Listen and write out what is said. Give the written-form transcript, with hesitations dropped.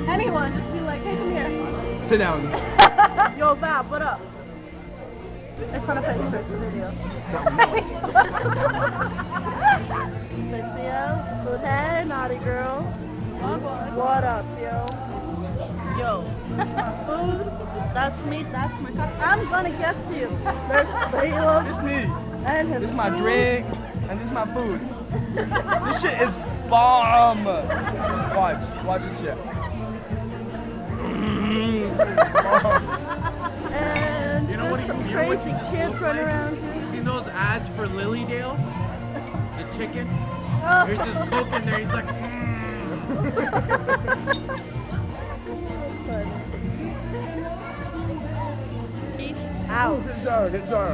Anyone, just be like, hey, come here. Sit down. Yo, Bob, what up? It's on a face first video. Cynthia, good hey, naughty girl. What up, yo? Yo. Food, that's me, that's my cup. I'm gonna get to you. There's Salem. This me. And his This is my food. drink, and this is my food. This shit is bomb. Watch this shit. And You know what? there's some You know what crazy you kids look running like? around You here. seen those ads for Lilydale? The chicken? Oh. There's this cook in there. He's like, Peace out. Good job.